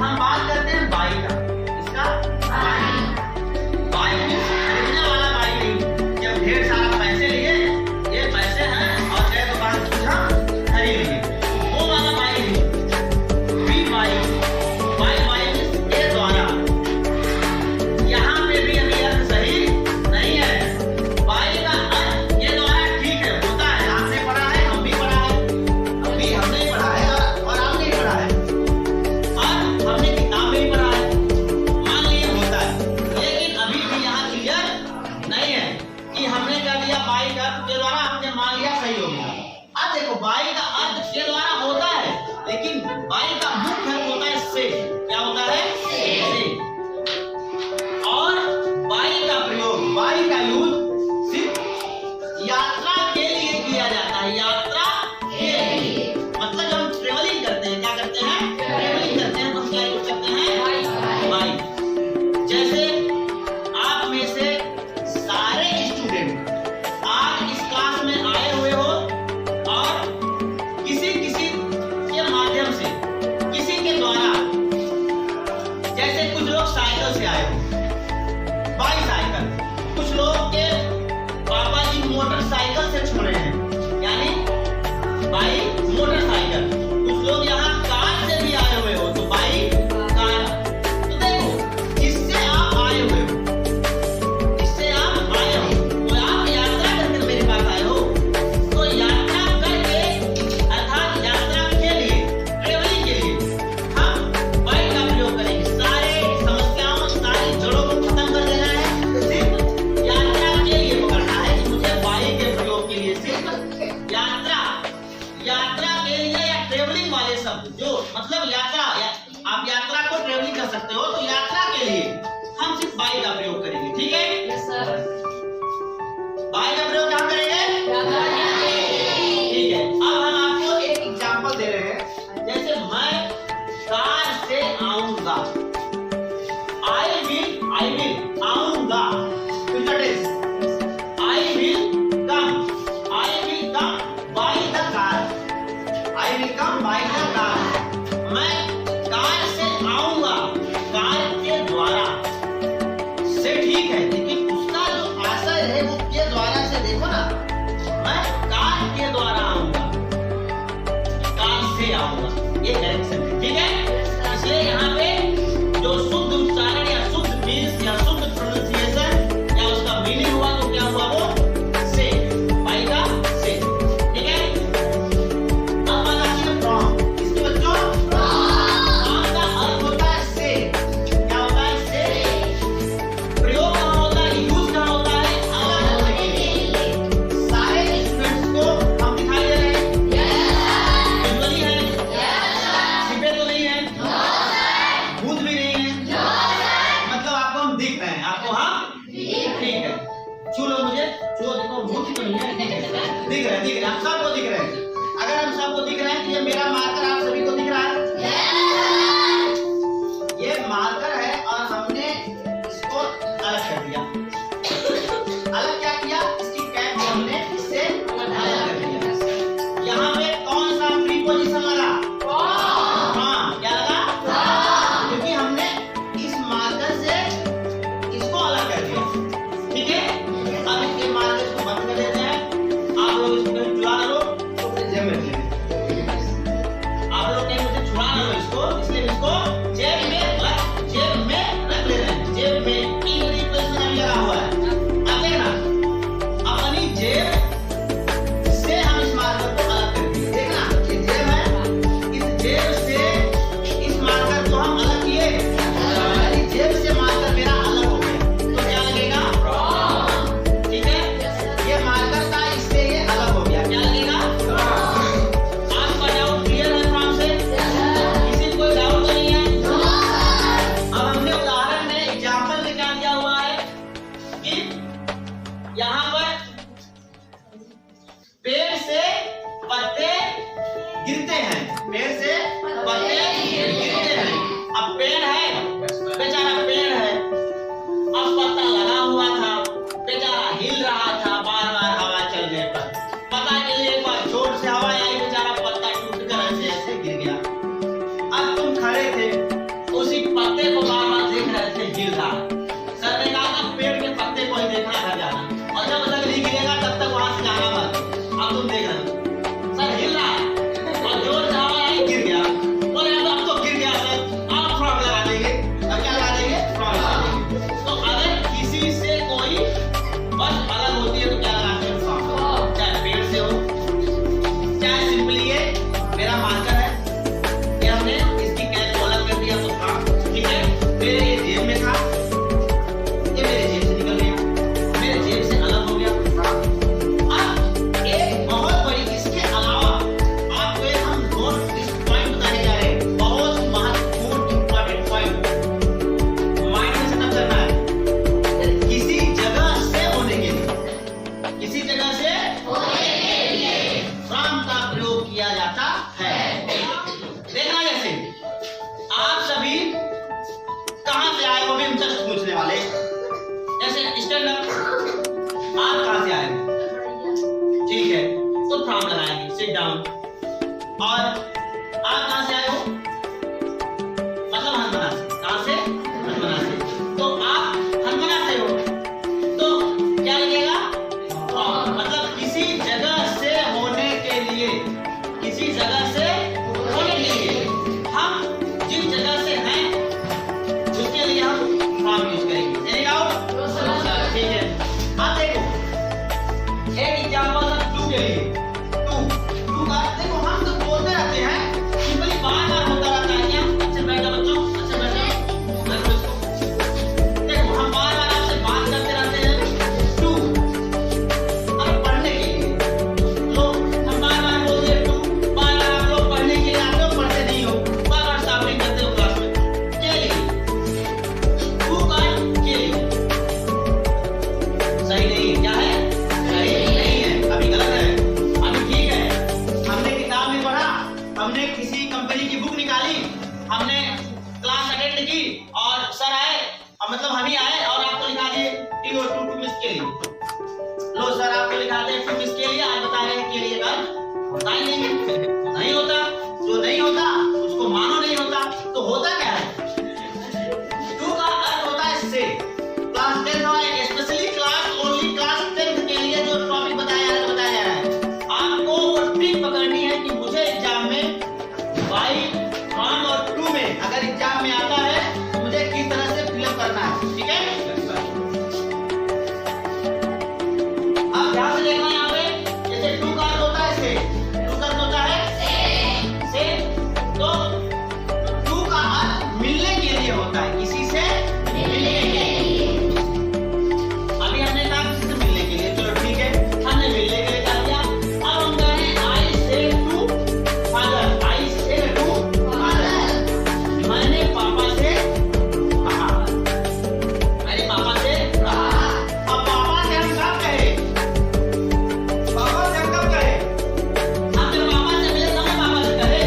हम बात करते हैं बाई का। इसका बाई खरीदने वाला बाई नहीं। जब ढेर सारा पैसे लिए, ये पैसे हैं और गए दुकान से कुछ हम खरीद लिए, वो वाला बाई नहीं। बी बाई के द्वारा। यहाँ पे भी अभी अर्थ सही नहीं है। बाई का अर्थ ये द्वारा ठीक है, होता है। आपने पढ़ा है, हम भी पढ़ा है, अभी हमने पढ़ा है और आपने पढ़ा है, हमने किताब में पढ़ा है। मान लिया होता है, लेकिन अभी भी यहाँ क्लियर नहीं है कि हमने क्या लिया बाई का अर्थ के द्वारा, हमने मान लिया सही हो गया। अब देखो बाई का अर्थ के द्वारा होता है, लेकिन बाई का मुख्य अर्थ होता है से। क्या होता है? से। और बाई का प्रयोग, बाई का यूज सिर्फ यात्रा के लिए किया जाता है। यात्रा के लिए मतलब जब हम ट्रेवलिंग करते हैं, क्या करते हैं? ट्रेवलिंग करते हैं, तो क्या यूज करते हैं? बाई। जैसे आप में से सारे स्टूडेंट आज इस क्लास में आए हुए हो और किसी के माध्यम से, किसी के द्वारा, जैसे कुछ लोग साइकिल से आए हो, बाई साइकिल। कुछ लोग के पापा जी मोटरसाइकिल से छोड़े हैं, यानी बाई मोटरसाइकिल। कुछ लोग यहाँ कार से भी आए हुए हो, तो बाई कार। तो देखो, जिससे आप आए हुए हो, जिससे आप आए हो, तो आप यात्रा करके मेरे पास आए हो, तो यात्रा करके अर्थात यात्रा के लिए, ट्रेवलिंग के लिए हम बाई का प्रयोग करेंगे। सारे समस्याओं, सारी जड़ों को खत्म कर देना है, सिर्फ यात्रा के लिए पकड़ना है कि मुझे बाई के प्रयोग के लिए सिर्फ यात्रा के लिए या ट्रेवलिंग वाले शब्द, जो मतलब यात्रा आप यात्रा को ट्रेवलिंग कर सकते हो, तो यात्रा के लिए हम सिर्फ बाई का प्रयोग करेंगे। ठीक है? Yes sir. बाई का प्रयोग कहाँ करेंगे? ठीक है। अब हम आपको एक एग्जांपल दे रहे हैं। जैसे मैं कार से आऊंगा, आई विल आऊंगा, future tense. I will come by the car. I will come by the car. मैं कार से आऊंगा, कार के द्वारा से। ठीक है, लेकिन उसका जो आशय है वो के द्वारा से। देखो ना, मैं कार के द्वारा आऊंगा, कार से आऊंगा, ये करेक्शन है। ठीक है? इसलिए यहाँ पे जो शुद्ध उच्चारण या शुद्ध मीन्स या शुद्ध प्रोनाउंसिएशन या उसका मीनिंग हुआ, तो क्या हुआ? वो से, बाई का से। ठीक है? अब बात आती है फ्रॉम। इसके बच्चों फ्रॉम का अर्थ होता है से। क्या होता है? से। प्रयोग कहाँ होता है? यूज कहाँ होता है? अलग होने के लिए। सारे स्टूडेंट्स को हम दिखाई दे रहे हैं? विजुअली है? छिपे तो नहीं है? भूत भी नहीं है? मतलब आपको हम दिख रहे हैं, आपको हम ठीक है। छू लो मुझे, छू देखो, भूत तो नहीं है, ठीक है, दिख रहे हैं, हम सबको दिख रहे हैं। अगर हम सबको दिख रहे हैं, तो ये मेरा मार्कर आप सभी को दिख रहा है। ये मार्कर है और हमने इसको अलग कर दिया। अलग क्या किया? इसकी कैप हमने इससे अलग कर दिया। यहाँ पे कौन सा प्रीपोजिशन लगा? हाँ, क्या लगा? क्योंकि हमने इस मार्कर से इसको अलग कर दिया। ठीक है? अब इसके मार्कर को बंद कर देते हैं। आप लोग इसको जुड़ा लो। पत्ते को बार-बार देख रहे थे गिर रहा। सर ने कहा था पेड़ के पत्ते को ही देखना घर जाना, और जब तक नहीं गिरेगा तब तक वहां से जाना मत। अब तुम देख रहे हो सर हिल रहा है और जोर से हवा आई गिर गया, बोले अब तो गिर गया सर, आप फ्रॉग लगा देंगे। अब क्या लगा देंगे? फ्रॉग लगा देंगे। तो अगर किसी से कोई बस अलग होती है तो क्या लगाते हैं? फ्रॉग। चाहे पेड़ से हो, चाहे सिंपली ये मेरा मार्कर है, ये हमने इसकी कैप को अलग कर दिया तो फ्रॉग, ठीक है। मेरे ये जेब में था, ये मेरे जेब से निकल गया, मेरे जेब से अलग हो गया फ्रॉग। अब एक बहुत बड़ी इसके अलावा आपको एक हम नोट इस पॉइंट बताने जा रहे हैं, बहुत महत्वपूर्ण इंपॉर्टेंट पॉइंट माइंड में सेटअप करना है। किसी जगह से होने के लिए, किसी जगह से होने के लिए फ्रॉम का प्रयोग किया जाता है। देखना जैसे आप सभी कहां से आए हो भी हम जस्ट पूछने वाले, जैसे स्टैंड अप, आप कहां से आए हो? ठीक है, तो फ्रॉम लगाएंगे, सिट डाउन। और आप कहां से आए हो? मतलब हनुमाना से। कहां से? हनुमाना से। तो आप हनुमाना से हो तो क्या लगेगा? फ्रॉम। मतलब किसी जगह से होने के लिए, किसी जगह से होने के लिए, हम जिस जगह से हैं उसके लिए हम फ्रॉम यूज करेंगे। Any doubt? ठीक है। आप देखो एक एग्जांपल है टू के लिए। टू का देखो हम तो बोलते रहते हैं, सिंपली बार-बार होता रहता है। क्या अच्छे बैठो बच्चों, अच्छे बैठो। देखो हम बार-बार आपसे बात करते रहते हैं टू, अब पढ़ने के लिए लो हम बार-बार बोलते हैं टू, बार-बार आप लोग पढ़ने के लिए आते हो, पढ़ते नहीं हो, बार-बार शॉपिंग करते हो क्लास में। के लिए टू का के लिए सही नहीं है। क्या है? सही नहीं है, अभी गलत है, अभी ठीक है। हमने किताब में पढ़ा, हमने किसी कंपनी की बुक निकाली, हमने क्लास अटेंड की और सर आए, मतलब हम ही आए और आपको लिखा दिए टी और टू मिस के लिए। लो सर आपको लिखा दे टू मिस के लिए, आज बता रहे हैं के लिए का होता ही नहीं होता। जो नहीं होता उसको मानो नहीं होता, तो होता क्या है? टू का अर्थ होता है से। क्लास 10 वाले स्पेशली क्लास ओनली क्लास 10 के लिए जो टॉपिक बताया जा रहा है, आपको वो ट्रिक पकड़नी है कि मुझे एग्जाम में बाई फ्रॉम और टू में अगर एग्जाम में आता है तो मुझे किस तरह से फिलअप करना है, ठीक है। अब ध्यान से देखना यहाँ पे, जैसे टू का अर्थ होता है से, टू का अर्थ होता है से, तो टू का अर्थ मिलने के लिए होता है, किसी से मिलने के लिए। अभी हमने कहा किसी से मिलने के लिए, चलो ठीक है, हमने मिलने के लिए कहा दिया। अब हम कह रहे हैं आई से टू फादर, आई से टू फादर, मैंने पापा से कहा, मैंने पापा से कहा। अब पापा से हम कब कहे? पापा से हम कब कहे? हम जब पापा से मिले तब हम पापा से कहे,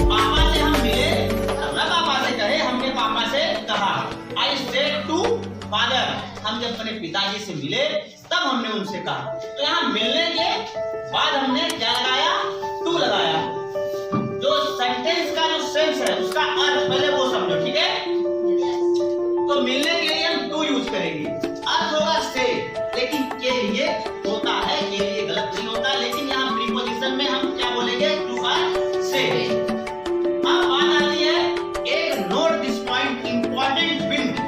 पापा से हम मिले तब ना पापा से कहे, हमने पापा से कहा। आई से टू फादर, हम जब अपने पिताजी से मिले तब हमने उनसे कहा। तो यहाँ मिलने के बाद हमने क्या लगाया? टू लगाया। जो सेंटेंस का जो सेंस है उसका अर्थ पहले वो समझो, ठीक है। तो मिलने के लिए हम टू यूज करेंगे, अर्थ होगा से, लेकिन के लिए होता है, के लिए गलत नहीं होता, लेकिन यहाँ प्रीपोजिशन में हम क्या बोलेंगे? टू और से। अब बात आती है, एक नोट दिस पॉइंट, इंपॉर्टेंट बिंदु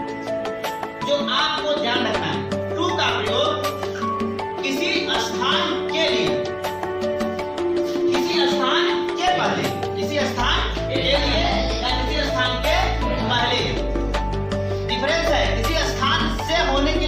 जो आपको ध्यान रखना है। टू का प्रयोग किसी स्थान के लिए, किसी स्थान के पहले, किसी स्थान के लिए या किसी स्थान के पहले। डिफरेंस है, किसी स्थान से होने के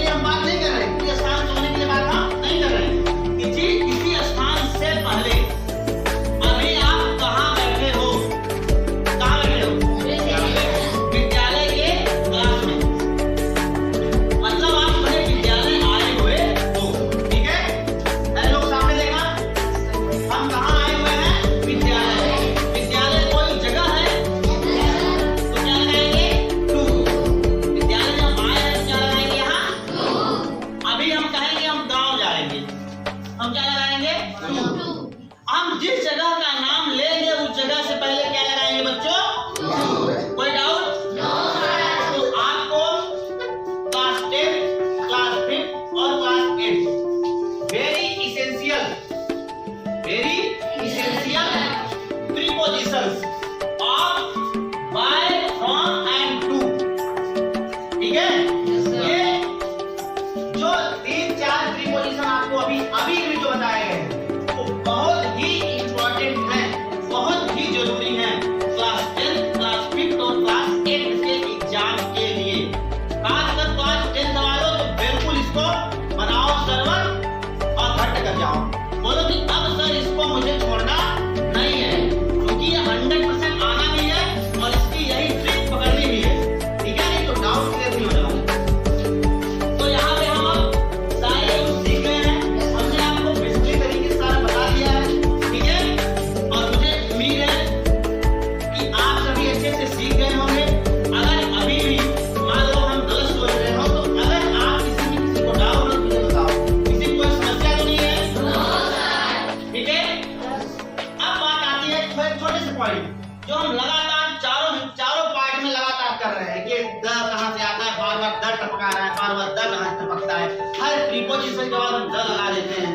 द कहां से आता है, बार बार द टपका रहा है, बार बार द कहां से टपकता है, हर प्रीपोजिशन के बाद हम द लगा देते हैं।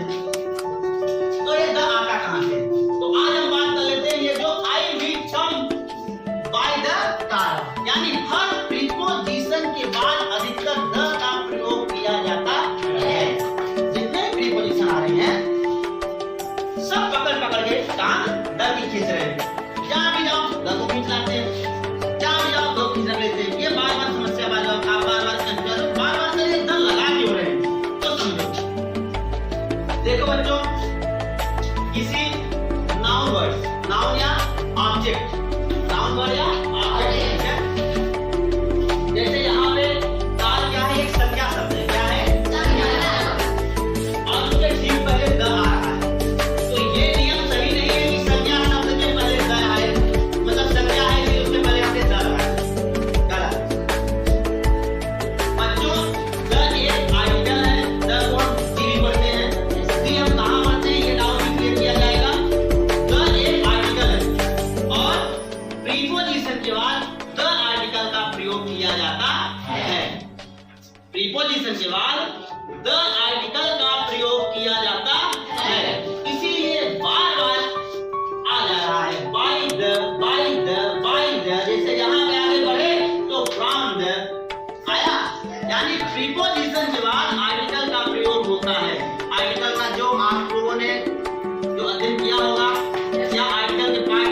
तो ये द आता कहां से? तो आज हम बात कर लेते हैं ये जो आई will come by the car, यानी हर प्रीपोजिशन के बाद अधिकतर द का प्रयोग किया जाता है। जितने प्रीपोजिशन आ रहे हैं सब पकड़ पकड़ के टांग द की खींच रहे हैं। जहां भी जाओ द को खींच लाते हैं, जहां भी जाओ द खींच लेते हैं। ये बार बार समस्या बार बार आप बार बार कंफ्यूज बार बार से द लगा क्यों रहे हैं? तो समझो, देखो बच्चों, किसी नाउन वर्ड, नाउन या ऑब्जेक्ट, नाउन वर्ड या ऑब्जेक्ट है। जैसे यहाँ पे कार क्या है, एक संज्ञा शब्द है। क्या है? संज्ञा। और उसके ठीक पहले द आ रहा है। तो ये नियम सही नहीं है कि संज्ञा शब्द के पहले द आए, मतलब संज्ञा है कि उसके पहले आते द आए। गलत। बच्चों, द एक आर्टिकल है। द को हम डी पढ़ते हैं, डी हम कहाँ पढ़ते हैं ये डाउट भी क्लियर किया जाएगा। द एक आर्टिकल है और प्रीपोजिशन के बाद द आर्टिकल का प्रयोग किया जाता है। प्रीपोजिशन के बाद द आर्टिकल का प्रयोग किया जाता है, इसीलिए बार बार आ जा रहा है by the, by the, by the. जैसे यहाँ पे आगे बढ़े तो फ्रॉम द आया, यानी प्रीपोजिशन के बाद आर्टिकल का प्रयोग होता है। आर्टिकल का जो आप लोगों ने जो अध्ययन किया होगा या आर्टिकल के पार्ट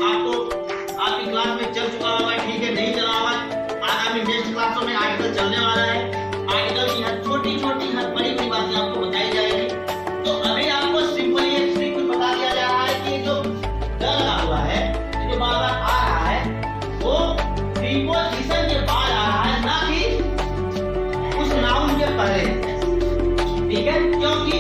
आपको आपकी क्लास में चल चुका होगा, ठीक है, नहीं चला होगा, आगामी नेक्स्ट क्लासों में आर्टिकल चलने वाला है। आर्टिकल की हर छोटी छोटी हर बड़ी बड़ी बातें आपको बताई जाएगी। तो अभी आपको सिंपली एक ट्रिक बता दिया जा रहा है कि जो द लगा हुआ है, जो बार बार आ रहा है, वो प्रीपोजिशन के बाद आ रहा है, ना कि उस नाउन के पहले। ठीक है, क्योंकि